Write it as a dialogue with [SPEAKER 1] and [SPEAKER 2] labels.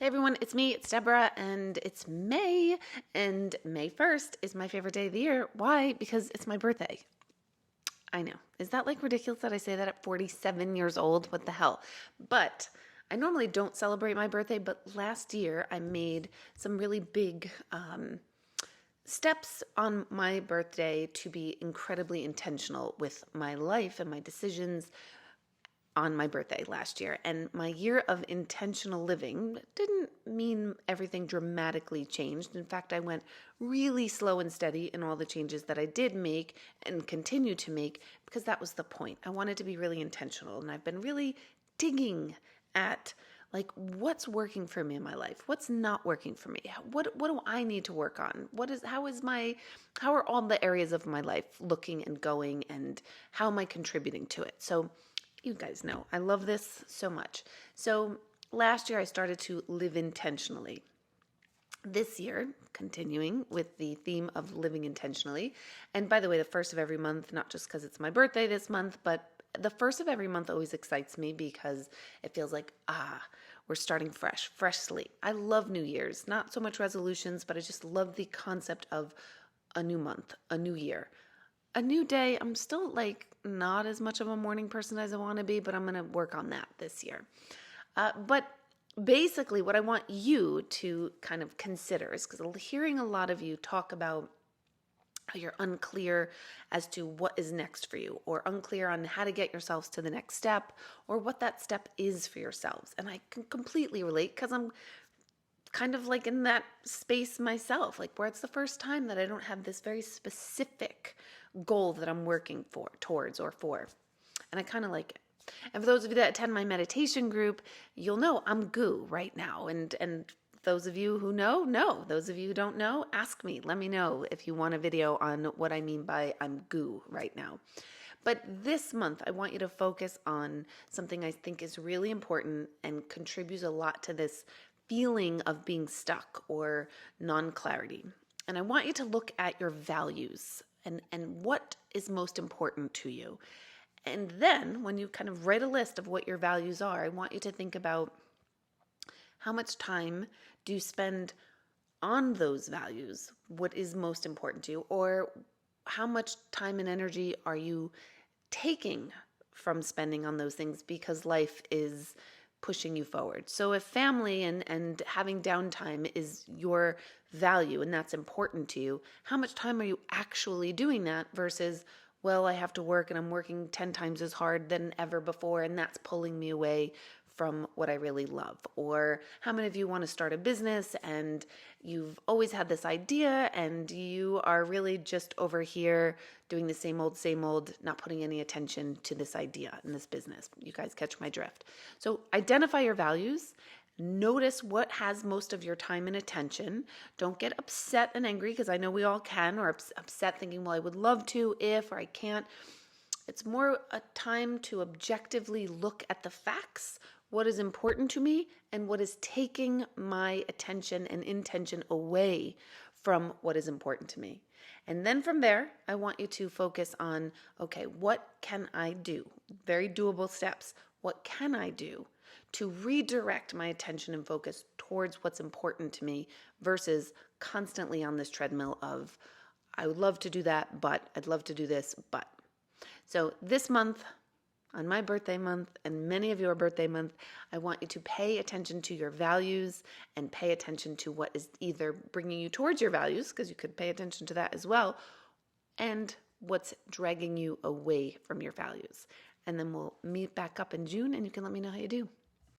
[SPEAKER 1] Hey everyone, it's me, it's Deborah, and it's May, and May 1st is my favorite day of the year. Why? Because it's my birthday. I know. Is that like ridiculous that I say that at 47 years old? What the hell? But I normally don't celebrate my birthday, but last year I made some really big steps on my birthday to be incredibly intentional with my life and my decisions on my birthday last year. And my year of intentional living didn't mean everything dramatically changed. In fact, I went really slow and steady in all the changes that I did make and continue to make because that was the point. I wanted to be really intentional, and I've been really digging at like what's working for me in my life, what's not working for me, what do I need to work on, how are all the areas of my life looking and going, and how am I contributing to it. So you guys know I love this so much. So last year I started to live intentionally. This year, continuing with the theme of living intentionally. And by the way, the first of every month, not just because it's my birthday this month, but the first of every month always excites me because it feels like, we're starting fresh slate. I love New Year's, not so much resolutions, but I just love the concept of a new month, a new year. A new day. I'm still like not as much of a morning person as I want to be, but I'm going to work on that this year. But basically what I want you to kind of consider is, because hearing a lot of you talk about how you're unclear as to what is next for you, or unclear on how to get yourselves to the next step, or what that step is for yourselves. And I can completely relate because I'm kind of like in that space myself, like where it's the first time that I don't have this very specific goal that I'm working towards. And I kind of like it. And for those of you that attend my meditation group, you'll know I'm goo right now. And those of you who know. Those of you who don't know, ask me. Let me know if you want a video on what I mean by I'm goo right now. But this month, I want you to focus on something I think is really important and contributes a lot to this feeling of being stuck or non-clarity. And I want you to look at your values and what is most important to you. And then when you kind of write a list of what your values are, I want you to think about how much time do you spend on those values, what is most important to you, or how much time and energy are you taking from spending on those things because life is pushing you forward. So if family and having downtime is your value and that's important to you, how much time are you actually doing that versus, well, I have to work and I'm working 10 times as hard than ever before and that's pulling me away from what I really love? Or how many of you want to start a business and you've always had this idea and you are really just over here doing the same old, not putting any attention to this idea and this business? You guys catch my drift. So identify your values. Notice what has most of your time and attention. Don't get upset and angry, because I know we all can, or upset thinking, well, I would love to if, or I can't. It's more a time to objectively look at the facts, what is important to me, and what is taking my attention and intention away from what is important to me. And then from there, I want you to focus on, okay, what can I do? Very doable steps. What can I do to redirect my attention and focus towards what's important to me versus constantly on this treadmill of, I would love to do that, but I'd love to do this, but. So this month, on my birthday month and many of your birthday month, I want you to pay attention to your values and pay attention to what is either bringing you towards your values, because you could pay attention to that as well, and what's dragging you away from your values. And then we'll meet back up in June and you can let me know how you do.